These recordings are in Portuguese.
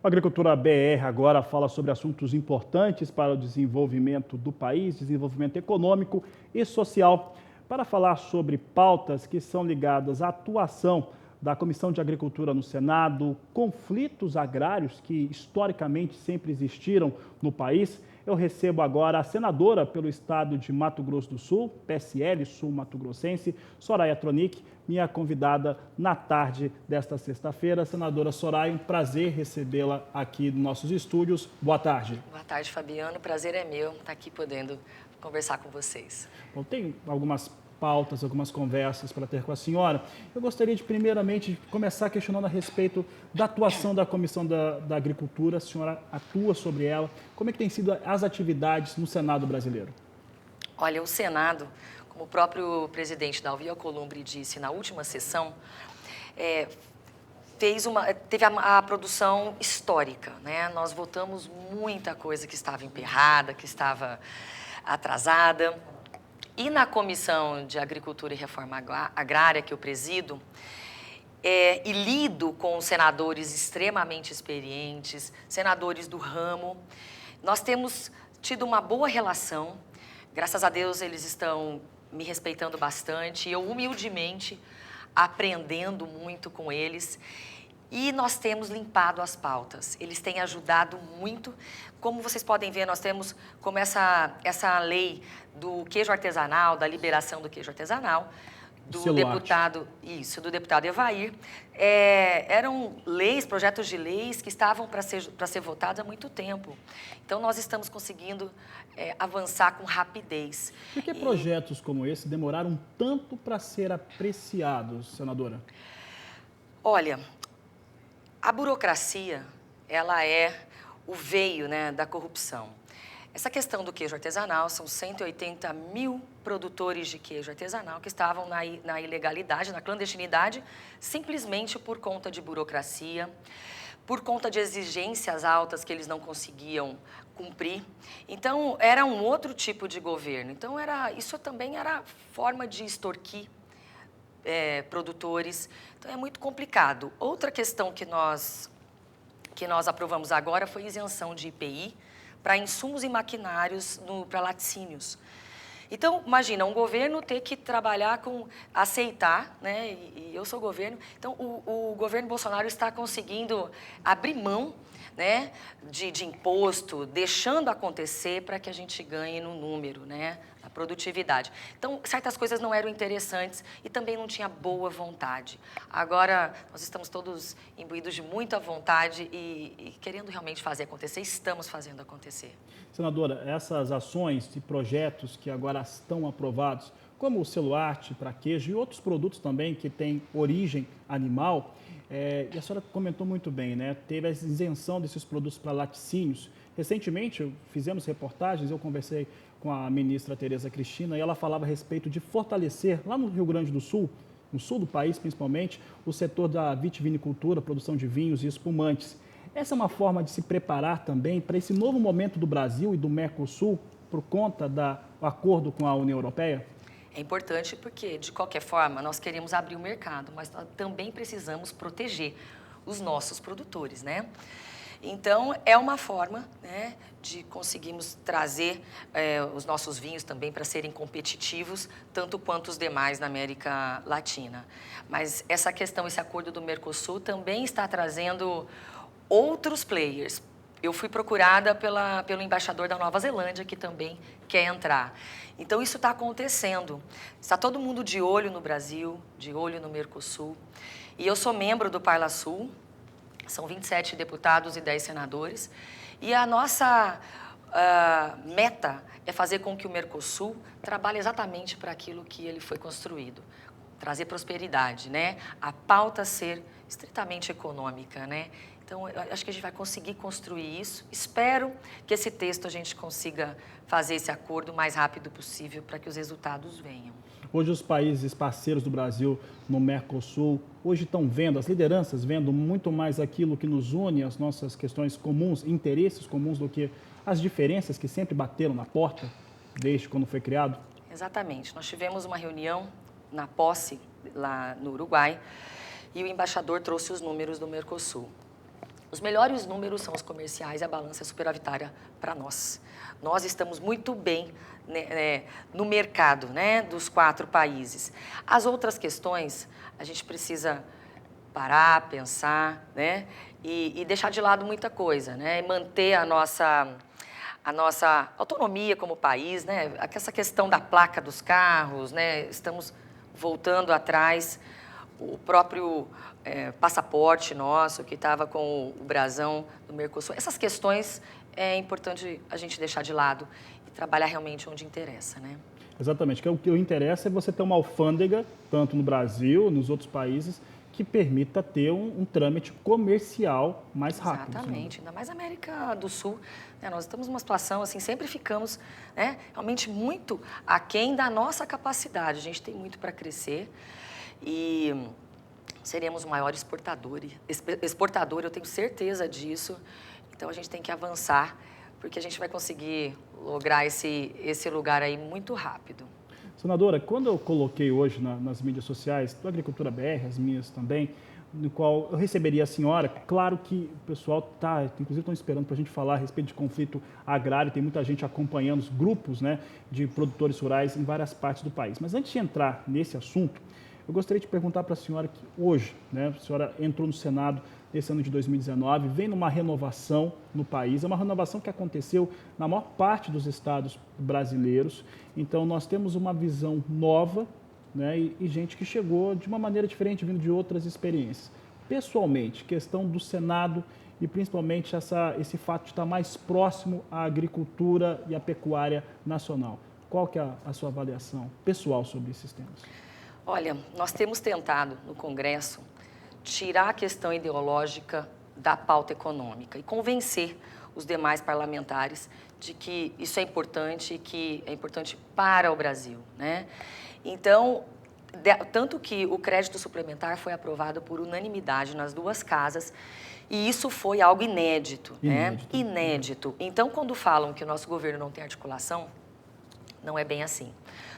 A Agricultura BR agora fala sobre assuntos importantes para o desenvolvimento do país, desenvolvimento econômico e social. Para falar sobre pautas que são ligadas à atuação da Comissão de Agricultura no Senado, conflitos agrários que historicamente sempre existiram no país, eu recebo agora a senadora pelo estado de Mato Grosso do Sul, PSL Sul Mato Grossense, Soraya Tronic, minha convidada na tarde desta sexta-feira. Senadora Soraya, um prazer recebê-la aqui nos nossos estúdios. Boa tarde. Boa tarde, Fabiano. O prazer é meu estar aqui podendo conversar com vocês. Bom, tem algumas pautas, algumas conversas para ter com a senhora. Eu gostaria de, primeiramente, começar questionando a respeito da atuação da Comissão da Agricultura. A senhora atua sobre ela. Como é que tem sido as atividades no Senado brasileiro? Olha, o Senado, como o próprio presidente Davi Alcolumbre disse na última sessão, teve a produção histórica, né? Nós votamos muita coisa que estava emperrada, que estava atrasada. E na Comissão de Agricultura e Reforma Agrária, que eu presido, e lido com senadores extremamente experientes, senadores do ramo, nós temos tido uma boa relação. Graças a Deus, eles estão me respeitando bastante, eu humildemente aprendendo muito com eles. E nós temos limpado as pautas, eles têm ajudado muito. Como vocês podem ver, nós temos como essa lei do queijo artesanal, da liberação do queijo artesanal, do deputado Evair. Eram projetos de leis que estavam para ser votados há muito tempo. Então, nós estamos conseguindo avançar com rapidez. Por que projetos como esse demoraram tanto para ser apreciados, senadora? Olha, a burocracia, ela é o veio, né, da corrupção. Essa questão do queijo artesanal, são 180 mil produtores de queijo artesanal que estavam na ilegalidade, na clandestinidade, simplesmente por conta de burocracia, por conta de exigências altas que eles não conseguiam cumprir. Então, era um outro tipo de governo. Então, isso também era forma de extorquir produtores. Então, é muito complicado. Outra questão que nós aprovamos agora foi isenção de IPI para insumos e maquinários para laticínios. Então, imagina, um governo ter que trabalhar aceitar, né? E eu sou governo. Então, o governo Bolsonaro está conseguindo abrir mão, né, de imposto, deixando acontecer para que a gente ganhe no número, né, na produtividade. Então, certas coisas não eram interessantes e também não tinha boa vontade. Agora, nós estamos todos imbuídos de muita vontade e querendo realmente fazer acontecer, estamos fazendo acontecer. Senadora, essas ações e projetos que agora estão aprovados, como o Celuarte para queijo e outros produtos também que têm origem animal, e a senhora comentou muito bem, né? Teve a isenção desses produtos para laticínios. Recentemente, fizemos reportagens, eu conversei com a ministra Tereza Cristina e ela falava a respeito de fortalecer, lá no Rio Grande do Sul, no sul do país principalmente, o setor da vitivinicultura, produção de vinhos e espumantes. Essa é uma forma de se preparar também para esse novo momento do Brasil e do Mercosul por conta do acordo com a União Europeia? É importante porque, de qualquer forma, nós queremos abrir o mercado, mas nós também precisamos proteger os nossos produtores, né? Então, é uma forma, né, de conseguirmos trazer os nossos vinhos também para serem competitivos, tanto quanto os demais na América Latina. Mas essa questão, esse acordo do Mercosul também está trazendo outros players. Eu fui procurada pelo embaixador da Nova Zelândia, que também quer entrar. Então, isso está acontecendo. Está todo mundo de olho no Brasil, de olho no Mercosul. E eu sou membro do Parlasul, são 27 deputados e 10 senadores. E a nossa meta é fazer com que o Mercosul trabalhe exatamente para aquilo que ele foi construído. Trazer prosperidade, né? A pauta ser estritamente econômica, né? Então, eu acho que a gente vai conseguir construir isso. Espero que esse texto a gente consiga fazer esse acordo o mais rápido possível para que os resultados venham. Hoje os países parceiros do Brasil no Mercosul, hoje estão vendo, as lideranças vendo muito mais aquilo que nos une, as nossas questões comuns, interesses comuns, do que as diferenças que sempre bateram na porta desde quando foi criado? Exatamente. Nós tivemos uma reunião na posse lá no Uruguai e o embaixador trouxe os números do Mercosul. Os melhores números são os comerciais e a balança superavitária para nós. Nós estamos muito bem, né, no mercado, né, dos 4 países. As outras questões, a gente precisa parar, pensar, né, e deixar de lado muita coisa, né, e manter a nossa autonomia como país, né, essa questão da placa dos carros, né, estamos voltando atrás. O próprio passaporte nosso, que estava com o brasão do Mercosul. Essas questões é importante a gente deixar de lado e trabalhar realmente onde interessa, né? Exatamente, que o que interessa é você ter uma alfândega, tanto no Brasil, nos outros países, que permita ter um trâmite comercial mais rápido. Exatamente, ainda mais na América do Sul, né? Nós estamos numa situação, assim, sempre ficamos, né, realmente muito aquém da nossa capacidade. A gente tem muito para crescer e seremos o maior exportador, eu tenho certeza disso. Então, a gente tem que avançar, porque a gente vai conseguir lograr esse lugar aí muito rápido. Senadora, quando eu coloquei hoje nas mídias sociais, do Agricultura BR, as minhas também, no qual eu receberia a senhora, claro que o pessoal inclusive estão esperando para a gente falar a respeito de conflito agrário, tem muita gente acompanhando os grupos, né, de produtores rurais em várias partes do país. Mas antes de entrar nesse assunto, eu gostaria de perguntar para a senhora que hoje, né, a senhora entrou no Senado esse ano de 2019, vem numa renovação no país, é uma renovação que aconteceu na maior parte dos estados brasileiros, então nós temos uma visão nova, né, e gente que chegou de uma maneira diferente, vindo de outras experiências. Pessoalmente, questão do Senado e principalmente esse fato de estar mais próximo à agricultura e à pecuária nacional. Qual que é a sua avaliação pessoal sobre esses temas? Olha, nós temos tentado no Congresso tirar a questão ideológica da pauta econômica e convencer os demais parlamentares de que isso é importante e que é importante para o Brasil, né? Então, tanto que o crédito suplementar foi aprovado por unanimidade nas 2 casas e isso foi algo inédito, né? Inédito. Então, quando falam que o nosso governo não tem articulação, não é bem assim.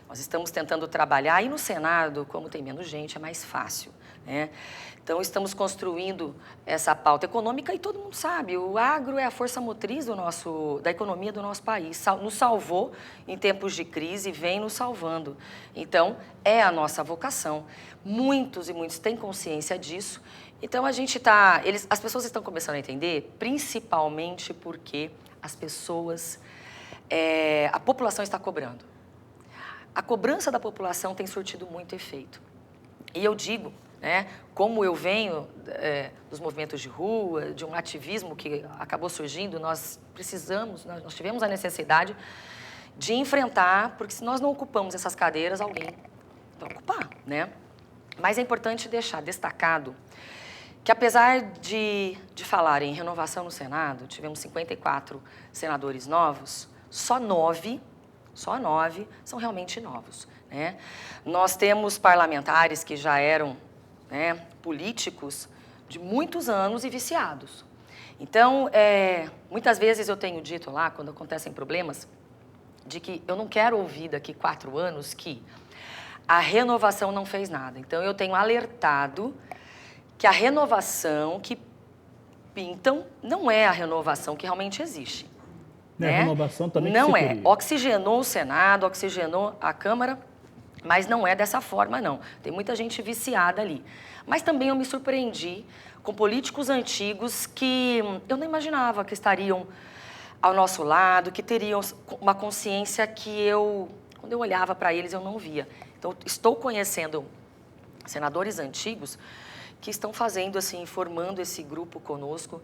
Nós estamos tentando trabalhar e no Senado, como tem menos gente, é mais fácil, né? Então, estamos construindo essa pauta econômica e todo mundo sabe, o agro é a força motriz da economia do nosso país. Nos salvou em tempos de crise e vem nos salvando. Então, é a nossa vocação. Muitos e muitos têm consciência disso. Então, as pessoas estão começando a entender, principalmente porque a população está cobrando. A cobrança da população tem surtido muito efeito. E eu digo, né, como eu venho dos movimentos de rua, de um ativismo que acabou surgindo, nós tivemos a necessidade de enfrentar, porque se nós não ocupamos essas cadeiras, alguém vai ocupar, né? Mas é importante deixar destacado que apesar de falar em renovação no Senado, tivemos 54 senadores novos, só 9 são realmente novos, né? Nós temos parlamentares que já eram, né, políticos de muitos anos e viciados. Então, muitas vezes eu tenho dito lá, quando acontecem problemas, de que eu não quero ouvir daqui 4 anos que a renovação não fez nada. Então, eu tenho alertado que a renovação que pintam não é a renovação que realmente existe. Né? A renovação também não é. Oxigenou o Senado, oxigenou a Câmara, mas não é dessa forma, não. Tem muita gente viciada ali. Mas também eu me surpreendi com políticos antigos que eu não imaginava que estariam ao nosso lado, que teriam uma consciência que quando eu olhava para eles, eu não via. Então, estou conhecendo senadores antigos que estão fazendo, assim, formando esse grupo conosco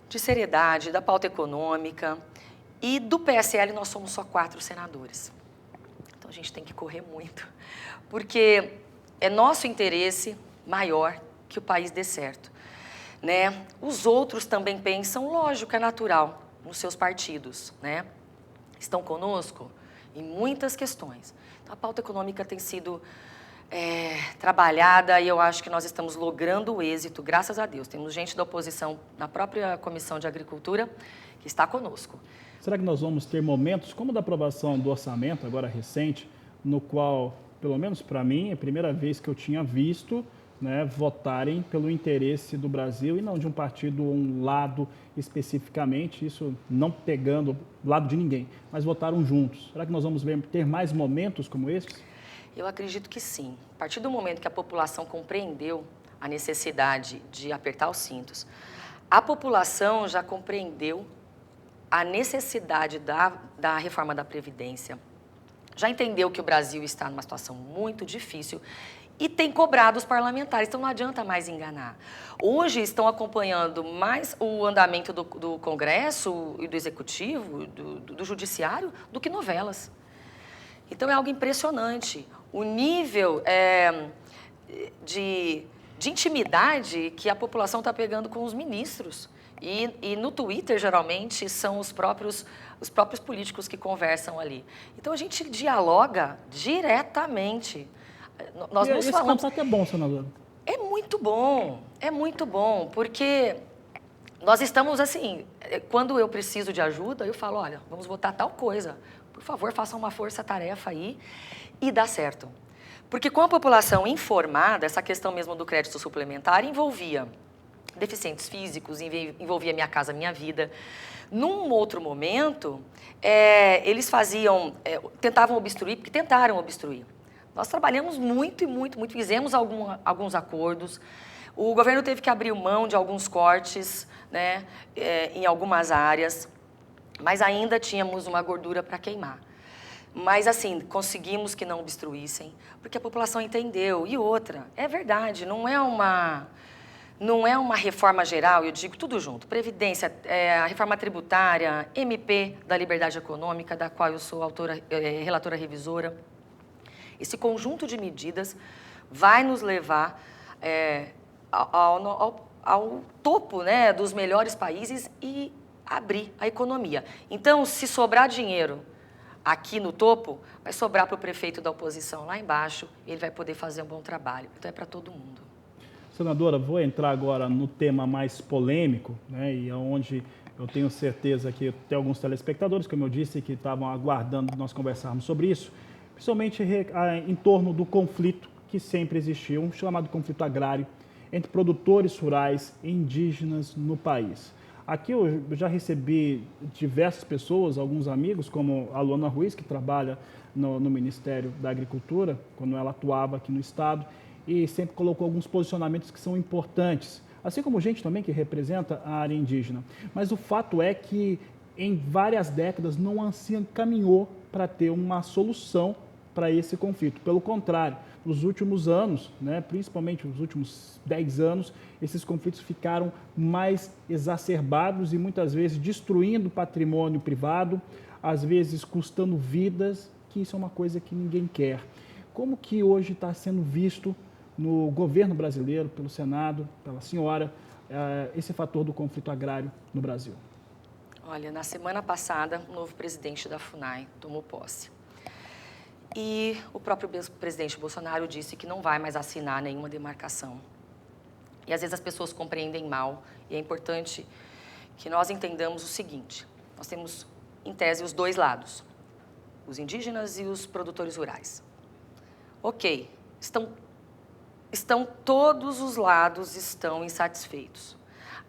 de seriedade, da pauta econômica. E do PSL nós somos só 4 senadores. Então a gente tem que correr muito, porque é nosso interesse maior que o país dê certo, né? Os outros também pensam, lógico, é natural, nos seus partidos, né? Estão conosco em muitas questões. Então, a pauta econômica tem sido trabalhada e eu acho que nós estamos logrando o êxito, graças a Deus. Temos gente da oposição na própria Comissão de Agricultura que está conosco. Será que nós vamos ter momentos como da aprovação do orçamento, agora recente, no qual, pelo menos para mim, é a primeira vez que eu tinha visto, né, votarem pelo interesse do Brasil e não de um partido ou um lado especificamente, isso não pegando lado de ninguém, mas votaram juntos. Será que nós vamos ter mais momentos como esses? Eu acredito que sim. A partir do momento que a população compreendeu a necessidade de apertar os cintos, a população já compreendeu a necessidade da reforma da Previdência, já entendeu que o Brasil está numa situação muito difícil e tem cobrado os parlamentares, então não adianta mais enganar. Hoje estão acompanhando mais o andamento do Congresso e do Executivo, do Judiciário, do que novelas. Então é algo impressionante. O nível de intimidade que a população está pegando com os ministros. E no Twitter, geralmente, são os próprios políticos que conversam ali. Então, a gente dialoga diretamente. Nós nos esse falamos... contato é bom, senadora? É muito bom, porque nós estamos assim, quando eu preciso de ajuda, eu falo, olha, vamos votar tal coisa, por favor, façam uma força-tarefa aí e dá certo. Porque com a população informada, essa questão mesmo do crédito suplementar envolvia deficientes físicos, envolvia Minha Casa Minha Vida. Num outro momento, eles tentavam obstruir, porque tentaram obstruir. Nós trabalhamos muito, fizemos alguns acordos. O governo teve que abrir mão de alguns cortes, né, em algumas áreas, mas ainda tínhamos uma gordura para queimar. Mas, assim, conseguimos que não obstruíssem, porque a população entendeu. E outra, é verdade, não é uma reforma geral, eu digo tudo junto. Previdência, a reforma tributária, MP da Liberdade Econômica, da qual eu sou relatora revisora. Esse conjunto de medidas vai nos levar ao topo, né, dos melhores países e abrir a economia. Então, se sobrar dinheiro aqui no topo, vai sobrar para o prefeito da oposição lá embaixo e ele vai poder fazer um bom trabalho. Então, é para todo mundo. Senadora, vou entrar agora no tema mais polêmico, né, e onde eu tenho certeza que tem alguns telespectadores, como eu disse, que estavam aguardando nós conversarmos sobre isso, principalmente em torno do conflito que sempre existiu, um chamado conflito agrário entre produtores rurais e indígenas no país. Aqui eu já recebi diversas pessoas, alguns amigos, como a Luana Ruiz, que trabalha no Ministério da Agricultura, quando ela atuava aqui no Estado, e sempre colocou alguns posicionamentos que são importantes, assim como gente também que representa a área indígena. Mas o fato é que em várias décadas não se encaminhou para ter uma solução para esse conflito. Pelo contrário, nos últimos anos, né, principalmente nos últimos 10 anos, esses conflitos ficaram mais exacerbados e muitas vezes destruindo patrimônio privado, às vezes custando vidas, que isso é uma coisa que ninguém quer. Como que hoje está sendo visto no governo brasileiro, pelo Senado, pela senhora, esse fator do conflito agrário no Brasil? Olha, na semana passada, o novo presidente da FUNAI tomou posse. E o próprio presidente Bolsonaro disse que não vai mais assinar nenhuma demarcação. E às vezes as pessoas compreendem mal, e é importante que nós entendamos o seguinte: nós temos, em tese, os dois lados, os indígenas e os produtores rurais. Ok, todos os lados estão insatisfeitos.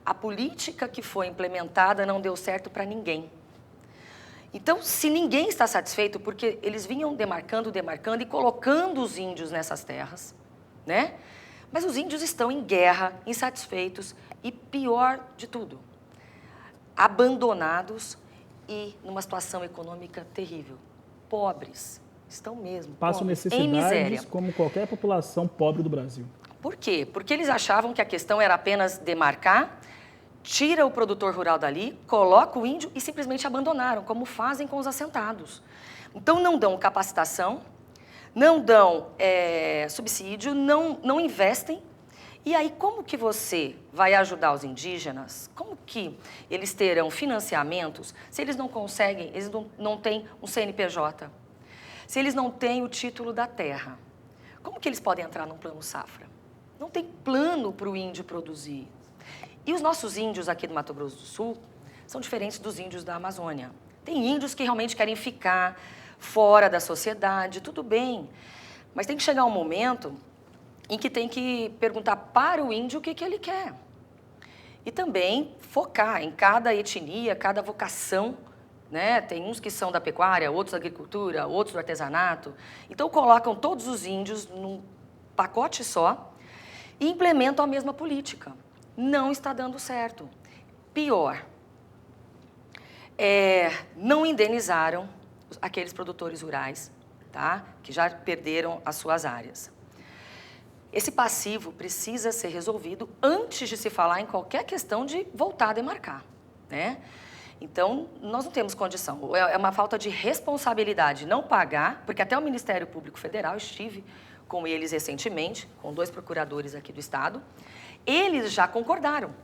A política que foi implementada não deu certo para ninguém. Então, se ninguém está satisfeito, porque eles vinham demarcando e colocando os índios nessas terras, né? Mas os índios estão em guerra, insatisfeitos e, pior de tudo, abandonados e numa situação econômica terrível. Pobres, estão mesmo Passam pobres, em miséria. necessidades como qualquer população pobre do Brasil. Por quê? Porque eles achavam que a questão era apenas demarcar, tira o produtor rural dali, coloca o índio e simplesmente abandonaram, como fazem com os assentados. Então, não dão capacitação, não dão subsídio, não investem. E aí, como que você vai ajudar os indígenas? Como que eles terão financiamentos se eles não conseguem, eles não têm um CNPJ? Se eles não têm o título da terra? Como que eles podem entrar num plano safra? Não tem plano para o índio produzir. E os nossos índios aqui do Mato Grosso do Sul são diferentes dos índios da Amazônia. Tem índios que realmente querem ficar fora da sociedade, tudo bem. Mas tem que chegar um momento em que tem que perguntar para o índio o que ele quer. E também focar em cada etnia, cada vocação, né? Tem uns que são da pecuária, outros da agricultura, outros do artesanato. Então, colocam todos os índios num pacote só e implementam a mesma política. Não está dando certo. Pior, não indenizaram aqueles produtores rurais, tá? Que já perderam as suas áreas. Esse passivo precisa ser resolvido antes de se falar em qualquer questão de voltar a demarcar, né? Então, nós não temos condição. É uma falta de responsabilidade não pagar, porque até o Ministério Público Federal, estive com eles recentemente, com 2 procuradores aqui do Estado, eles já concordaram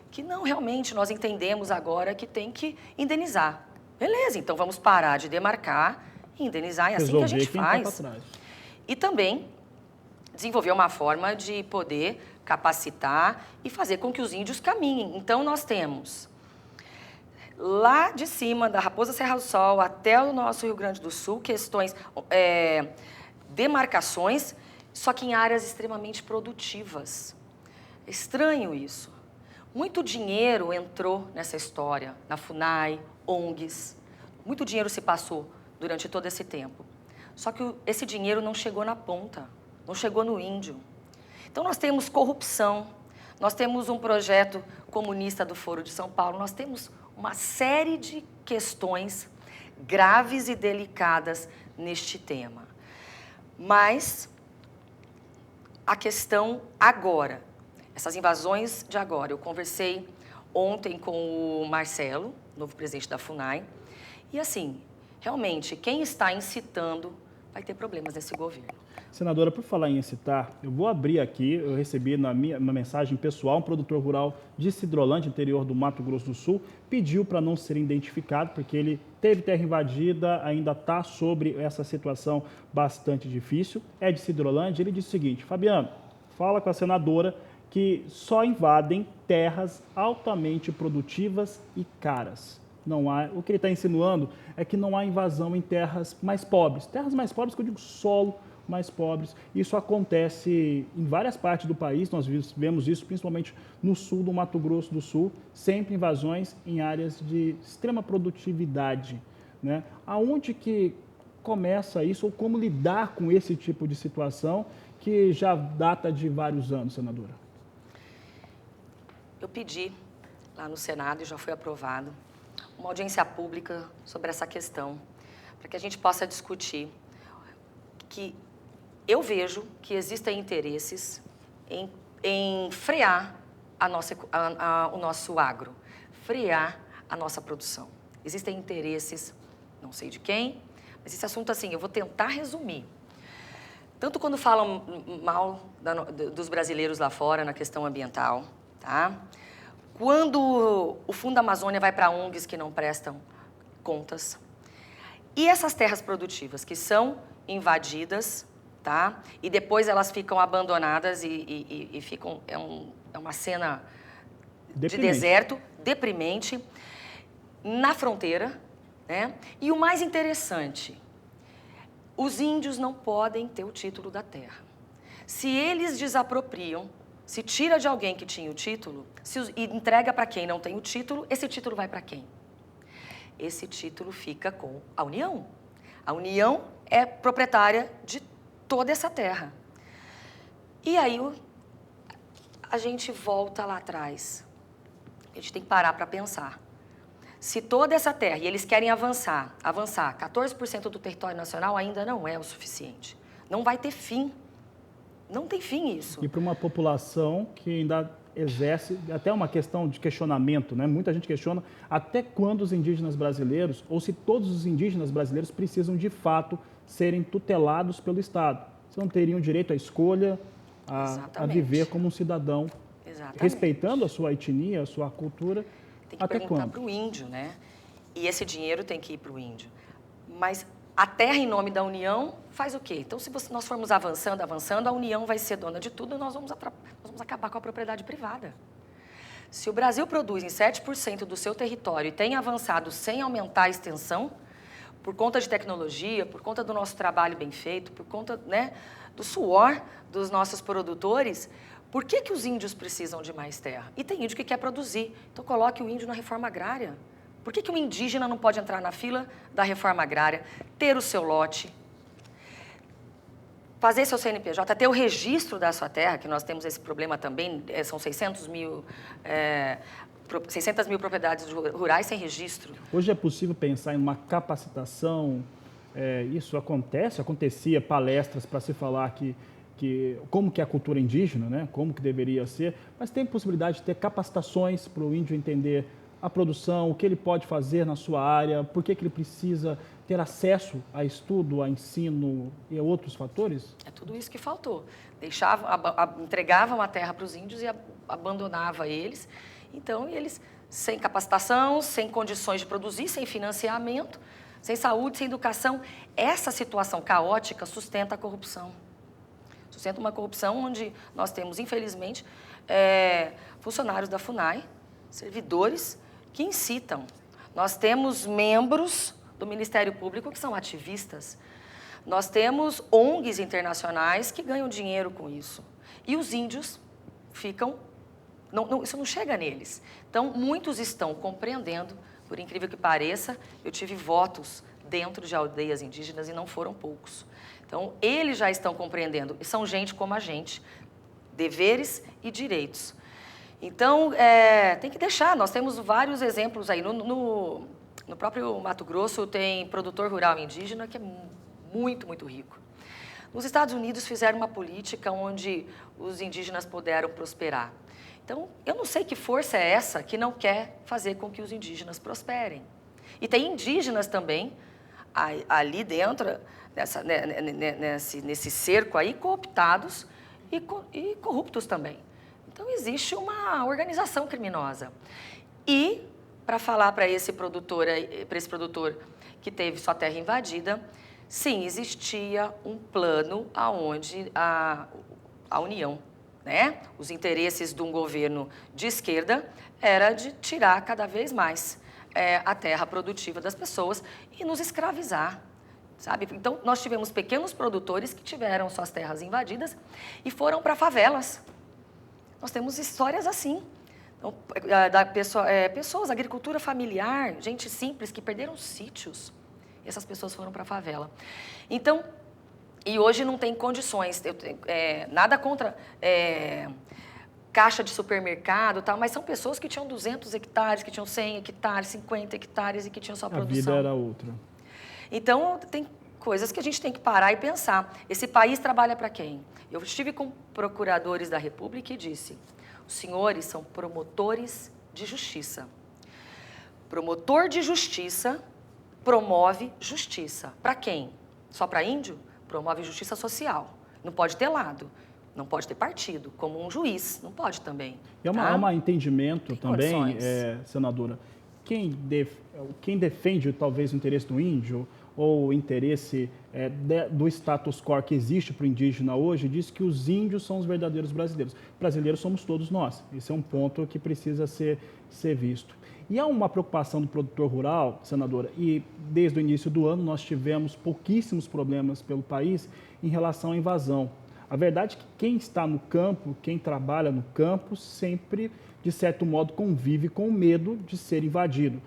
que não, realmente, nós entendemos agora que tem que indenizar. Beleza, então vamos parar de demarcar e indenizar, é assim que a gente faz. E também desenvolver uma forma de poder capacitar e fazer com que os índios caminhem. Então, nós temos lá de cima, da Raposa Serra do Sol até o nosso Rio Grande do Sul, questões, demarcações, só que em áreas extremamente produtivas. É estranho isso. Muito dinheiro entrou nessa história, na FUNAI, ONGs. Muito dinheiro se passou durante todo esse tempo. Só que esse dinheiro não chegou na ponta, não chegou no índio. Então, nós temos corrupção, nós temos um projeto comunista do Foro de São Paulo, nós temos uma série de questões graves e delicadas neste tema. Mas a questão agora, essas invasões de agora, eu conversei ontem com o Marcelo, novo presidente da FUNAI, e assim, realmente, quem está incitando vai ter problemas nesse governo. Senadora, por falar em incitar, eu vou abrir aqui, eu recebi na mensagem pessoal, um produtor rural de Sidrolândia, interior do Mato Grosso do Sul, pediu para não ser identificado, porque ele teve terra invadida, ainda está sobre essa situação bastante difícil, é de Sidrolândia. Ele disse o seguinte: Fabiano, fala com a senadora que só invadem terras altamente produtivas e caras. Não há, o que ele está insinuando é que não há invasão em terras mais pobres que eu digo solo mais pobres. Isso acontece em várias partes do país, nós vemos isso principalmente no sul do Mato Grosso do Sul, sempre invasões em áreas de extrema produtividade, né? Aonde que começa isso, ou como lidar com esse tipo de situação que já data de vários anos, senadora? Eu pedi lá no Senado, e já foi aprovado, uma audiência pública sobre essa questão, para que a gente possa discutir que eu vejo que existem interesses em frear o nosso agro, frear a nossa produção. Existem interesses, não sei de quem, mas esse assunto, assim, eu vou tentar resumir. Tanto quando falam mal dos brasileiros lá fora na questão ambiental, tá? Quando o Fundo Amazônia vai para ONGs que não prestam contas. E essas terras produtivas que são invadidas, tá? E depois elas ficam abandonadas e ficam... É uma cena de deserto, deprimente, na fronteira, né? E o mais interessante, os índios não podem ter o título da terra. Se eles desapropriam, se tira de alguém que tinha o título e entrega para quem não tem o título, esse título vai para quem? Esse título fica com a União. A União é proprietária de toda essa terra. E aí a gente volta lá atrás. A gente tem que parar para pensar. Se toda essa terra, e eles querem avançar, 14% do território nacional ainda não é o suficiente. Não vai ter fim. Não tem fim isso. E para uma população que ainda exerce, até uma questão de questionamento, né? Muita gente questiona até quando os indígenas brasileiros, ou se todos os indígenas brasileiros precisam de fato serem tutelados pelo Estado. Se não teriam direito à escolha, a viver como um cidadão, respeitando a sua etnia, a sua cultura. Tem que perguntar para o índio, né? E esse dinheiro tem que ir para o índio. Mas a terra em nome da União faz o quê? Então, se nós formos avançando, a União vai ser dona de tudo e nós vamos acabar com a propriedade privada. Se o Brasil produz em 7% do seu território e tem avançado sem aumentar a extensão, por conta de tecnologia, por conta do nosso trabalho bem feito, por conta, né, do suor dos nossos produtores, por que os índios precisam de mais terra? E tem índio que quer produzir, então coloque o índio na reforma agrária. Por que o indígena não pode entrar na fila da reforma agrária, ter o seu lote, fazer seu CNPJ, ter o registro da sua terra, que nós temos esse problema também, são 600 mil propriedades rurais sem registro. Hoje é possível pensar em uma capacitação, isso acontecia palestras para se falar como que é a cultura indígena, né? Como que deveria ser, mas tem possibilidade de ter capacitações para o índio entender a produção, o que ele pode fazer na sua área, por que ele precisa ter acesso a estudo, a ensino e a outros fatores? É tudo isso que faltou. Entregavam a terra para os índios e abandonava eles. Então, eles sem capacitação, sem condições de produzir, sem financiamento, sem saúde, sem educação. Essa situação caótica sustenta a corrupção. Sustenta uma corrupção onde nós temos, infelizmente, funcionários da FUNAI, servidores que incitam. Nós temos membros do Ministério Público que são ativistas. Nós temos ONGs internacionais que ganham dinheiro com isso. E os índios ficam... isso não chega neles. Então, muitos estão compreendendo, por incrível que pareça, eu tive votos dentro de aldeias indígenas e não foram poucos. Então, eles já estão compreendendo, e são gente como a gente, deveres e direitos. Então, tem que deixar, nós temos vários exemplos aí. No próprio Mato Grosso tem produtor rural indígena que é muito, muito rico. Nos Estados Unidos fizeram uma política onde os indígenas puderam prosperar. Então, eu não sei que força é essa que não quer fazer com que os indígenas prosperem. E tem indígenas também, ali dentro, nesse cerco aí, cooptados e corruptos também. Então, existe uma organização criminosa. E, para falar para esse produtor que teve sua terra invadida, sim, existia um plano onde a União, né, os interesses de um governo de esquerda, era de tirar cada vez mais a terra produtiva das pessoas e nos escravizar, sabe? Então, nós tivemos pequenos produtores que tiveram suas terras invadidas e foram para favelas. Nós temos histórias assim. Então, pessoas, agricultura familiar, gente simples que perderam sítios. E essas pessoas foram para a favela. Então, e hoje não tem condições, nada contra caixa de supermercado, tal, mas são pessoas que tinham 200 hectares, que tinham 100 hectares, 50 hectares e que tinham sua produção. A vida era outra. Então, tem coisas que a gente tem que parar e pensar. Esse país trabalha para quem? Eu estive com procuradores da República e disse, os senhores são promotores de justiça. Promotor de justiça promove justiça. Para quem? Só para índio? Promove justiça social. Não pode ter lado, não pode ter partido, como um juiz, não pode também. E há um entendimento tem também, senadora, quem defende talvez o interesse do índio ou o interesse do status quo que existe para o indígena hoje, diz que os índios são os verdadeiros brasileiros. Brasileiros somos todos nós. Esse é um ponto que precisa ser visto. E há uma preocupação do produtor rural, senadora, e desde o início do ano nós tivemos pouquíssimos problemas pelo país em relação à invasão. A verdade é que quem está no campo, quem trabalha no campo, sempre, de certo modo, convive com o medo de ser invadido.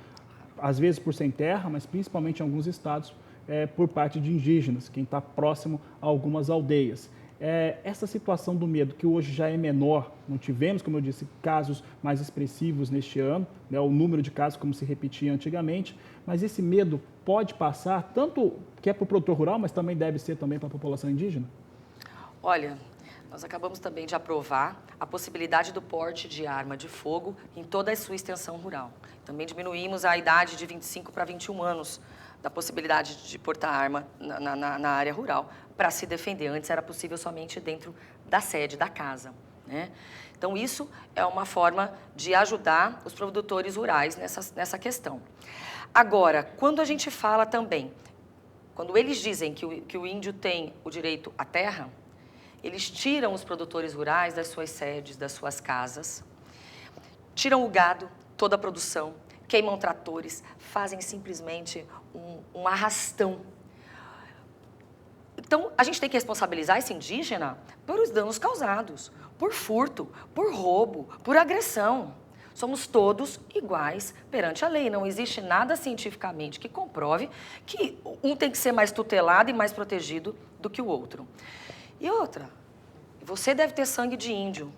Às vezes por sem terra, mas principalmente em alguns estados, por parte de indígenas, quem está próximo a algumas aldeias. Essa situação do medo, que hoje já é menor, não tivemos, como eu disse, casos mais expressivos neste ano, né, o número de casos como se repetia antigamente, mas esse medo pode passar, tanto que é para o produtor rural, mas também deve ser também para a população indígena? Olha, nós acabamos também de aprovar a possibilidade do porte de arma de fogo em toda a sua extensão rural. Também diminuímos a idade de 25 para 21 anos da possibilidade de portar arma na área rural para se defender. Antes era possível somente dentro da sede, da casa, né? Então, isso é uma forma de ajudar os produtores rurais nessa questão. Agora, quando a gente fala também, quando eles dizem que o índio tem o direito à terra, eles tiram os produtores rurais das suas sedes, das suas casas, tiram o gado, toda a produção, queimam tratores, fazem simplesmente um arrastão. Então, a gente tem que responsabilizar esse indígena por os danos causados, por furto, por roubo, por agressão. Somos todos iguais perante a lei. Não existe nada cientificamente que comprove que um tem que ser mais tutelado e mais protegido do que o outro. E outra, você deve ter sangue de índio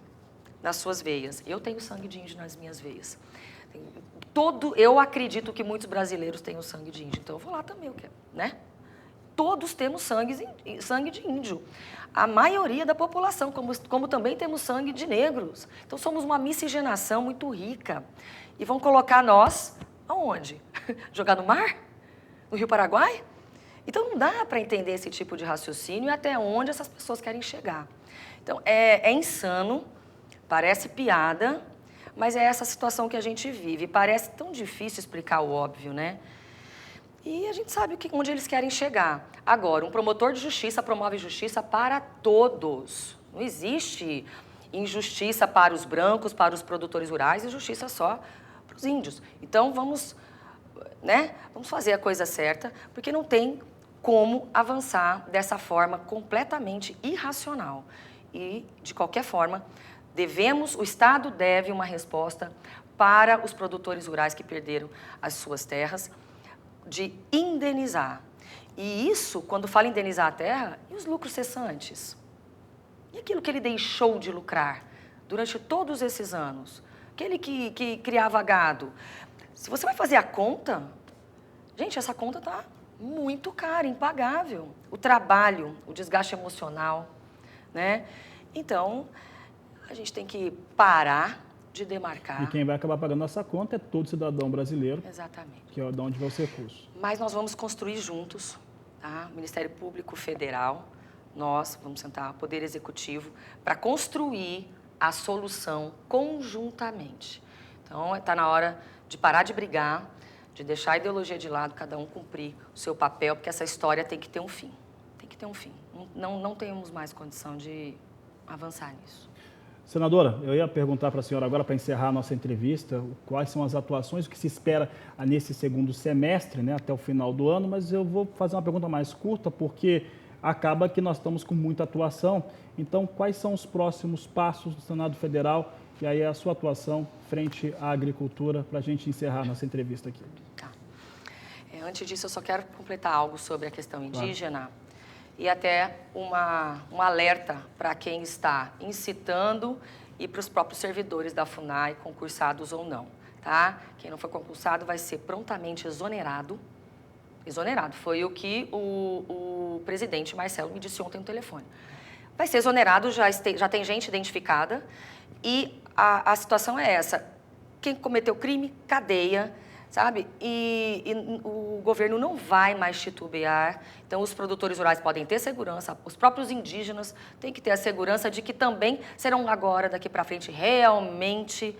nas suas veias. Eu tenho sangue de índio nas minhas veias. Eu acredito que muitos brasileiros têm o sangue de índio, então eu vou lá também, né? Todos temos sangue de índio. A maioria da população, como também temos sangue de negros. Então, somos uma miscigenação muito rica. E vão colocar nós aonde? Jogar no mar? No Rio Paraguai? Então, não dá para entender esse tipo de raciocínio e até onde essas pessoas querem chegar. Então, é insano, parece piada, mas é essa situação que a gente vive. Parece tão difícil explicar o óbvio, né? E a gente sabe onde eles querem chegar. Agora, um promotor de justiça promove justiça para todos. Não existe injustiça para os brancos, para os produtores rurais e justiça só para os índios. Então, vamos fazer a coisa certa, porque não tem como avançar dessa forma completamente irracional. E, de qualquer forma, o Estado deve uma resposta para os produtores rurais que perderam as suas terras, de indenizar. E isso, quando fala indenizar a terra, e os lucros cessantes? E aquilo que ele deixou de lucrar durante todos esses anos? Aquele que criava gado? Se você vai fazer a conta, gente, essa conta está muito cara, impagável. O trabalho, o desgaste emocional, né? Então, a gente tem que parar de demarcar. E quem vai acabar pagando essa conta é todo cidadão brasileiro. Exatamente. Que é de onde vão os recursos. Mas nós vamos construir juntos, tá? O Ministério Público Federal, nós vamos sentar, Poder Executivo, para construir a solução conjuntamente. Então, está na hora de parar de brigar, de deixar a ideologia de lado, cada um cumprir o seu papel, porque essa história tem que ter um fim. Tem que ter um fim. Não temos mais condição de avançar nisso. Senadora, eu ia perguntar para a senhora agora, para encerrar a nossa entrevista, quais são as atuações, o que se espera nesse segundo semestre, né, até o final do ano, mas eu vou fazer uma pergunta mais curta, porque acaba que nós estamos com muita atuação. Então, quais são os próximos passos do Senado Federal e aí a sua atuação frente à agricultura, para a gente encerrar nossa entrevista aqui? Tá. Antes disso, eu só quero completar algo sobre a questão indígena. Claro. E até um alerta para quem está incitando e para os próprios servidores da FUNAI, concursados ou não, tá? Quem não for concursado vai ser prontamente exonerado. Exonerado, foi o que o presidente Marcelo me disse ontem no telefone. Vai ser exonerado, já tem gente identificada e a situação é essa. Quem cometeu crime, cadeia, sabe? E o governo não vai mais titubear. Então, os produtores rurais podem ter segurança, os próprios indígenas têm que ter a segurança de que também serão agora, daqui para frente, realmente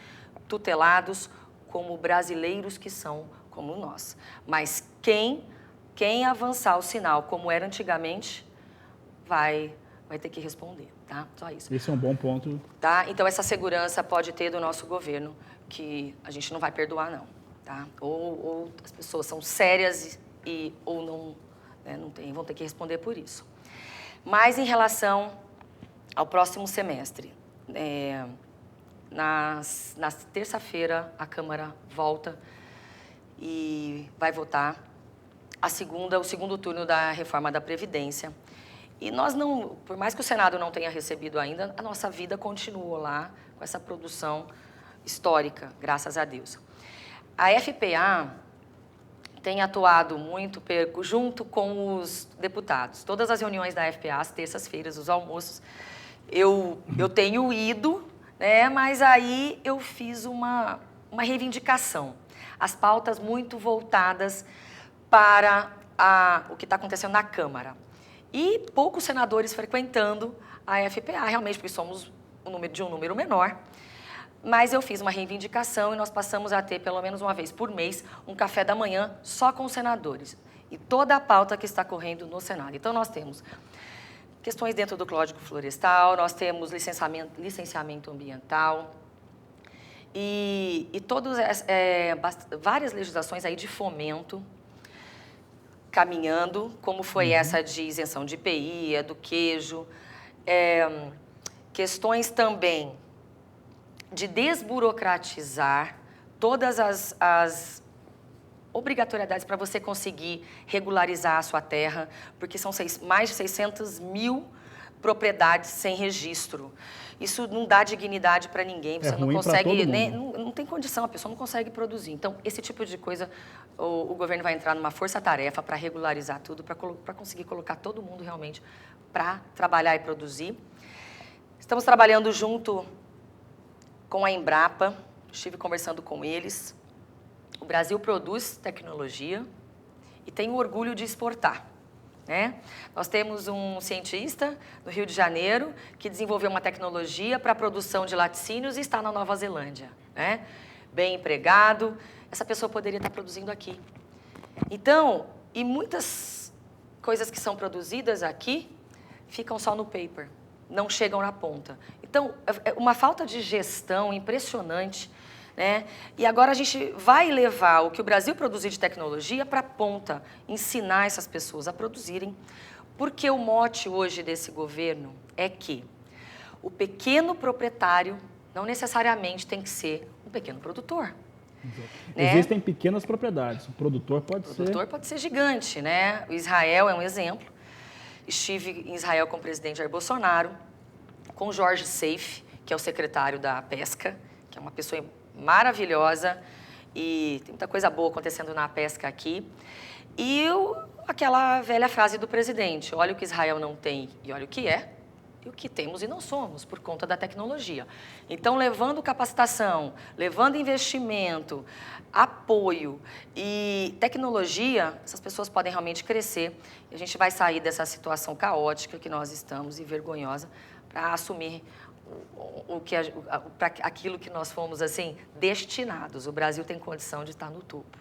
tutelados como brasileiros que são como nós. Mas quem avançar o sinal como era antigamente, vai ter que responder, tá? Só isso. Esse é um bom ponto. Tá? Então, essa segurança pode ter do nosso governo, que a gente não vai perdoar, não. Tá? Ou as pessoas são sérias ou não, né, vão ter que responder por isso. Mas em relação ao próximo semestre, na terça-feira a Câmara volta e vai votar o segundo turno da reforma da Previdência. E nós não, por mais que o Senado não tenha recebido ainda, a nossa vida continuou lá com essa produção histórica, graças a Deus. A FPA tem atuado muito junto com os deputados. Todas as reuniões da FPA, às terças-feiras, os almoços, eu tenho ido, né, mas aí eu fiz uma reivindicação. As pautas muito voltadas para o que está acontecendo na Câmara. E poucos senadores frequentando a FPA, realmente, porque somos um número menor. Mas eu fiz uma reivindicação e nós passamos a ter, pelo menos uma vez por mês, um café da manhã só com os senadores. E toda a pauta que está correndo no Senado. Então, nós temos questões dentro do Código Florestal, nós temos licenciamento ambiental e várias legislações aí de fomento. caminhando, como foi essa de isenção de IPI, do queijo, questões também de desburocratizar todas as obrigatoriedades para você conseguir regularizar a sua terra, porque são mais de 600 mil propriedades sem registro. Isso não dá dignidade para ninguém, você não consegue, não tem condição, a pessoa não consegue produzir. Então, esse tipo de coisa, o governo vai entrar numa força-tarefa para regularizar tudo, para conseguir colocar todo mundo realmente para trabalhar e produzir. Estamos trabalhando junto com a Embrapa, estive conversando com eles. O Brasil produz tecnologia e tem o orgulho de exportar, né? Nós temos um cientista no Rio de Janeiro que desenvolveu uma tecnologia para a produção de laticínios e está na Nova Zelândia, né? Bem empregado, essa pessoa poderia estar produzindo aqui. Então, e muitas coisas que são produzidas aqui ficam só no paper, não chegam na ponta. Então, é uma falta de gestão impressionante, né? E agora a gente vai levar o que o Brasil produzir de tecnologia para a ponta, ensinar essas pessoas a produzirem, porque o mote hoje desse governo é que o pequeno proprietário não necessariamente tem que ser um pequeno produtor. Né? Existem pequenas propriedades, o produtor pode ser... O produtor pode ser gigante, né? O Israel é um exemplo. Estive em Israel com o presidente Jair Bolsonaro, com o Jorge Seif, que é o secretário da Pesca, que é uma pessoa maravilhosa e tem muita coisa boa acontecendo na pesca aqui. E aquela velha frase do presidente, olha o que Israel não tem e olha o que é, e o que temos e não somos, por conta da tecnologia. Então, levando capacitação, levando investimento, apoio e tecnologia, essas pessoas podem realmente crescer e a gente vai sair dessa situação caótica que nós estamos e vergonhosa para assumir aquilo que nós fomos assim destinados. O Brasil tem condição de estar no topo.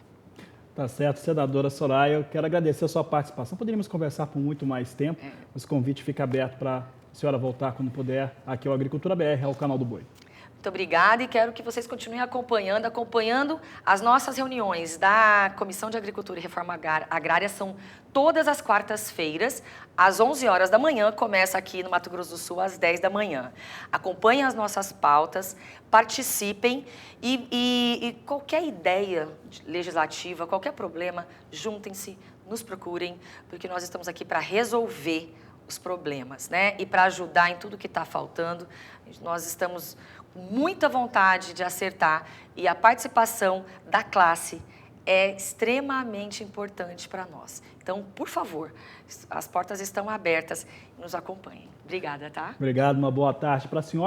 Tá certo, senadora Soraya, eu quero agradecer a sua participação. Poderíamos conversar por muito mais tempo, mas o convite fica aberto para a senhora voltar quando puder aqui ao Agricultura BR, ao Canal do Boi. Muito obrigada e quero que vocês continuem acompanhando as nossas reuniões da Comissão de Agricultura e Reforma Agrária. São todas as quartas-feiras, às 11 horas da manhã, começa aqui no Mato Grosso do Sul, às 10 da manhã. Acompanhem as nossas pautas, participem e qualquer ideia legislativa, qualquer problema, juntem-se, nos procurem, porque nós estamos aqui para resolver os problemas, né? E para ajudar em tudo que está faltando. Nós estamos com muita vontade de acertar e a participação da classe é extremamente importante para nós. Então, por favor, as portas estão abertas, nos acompanhem. Obrigada, tá? Obrigado, uma boa tarde para a senhora.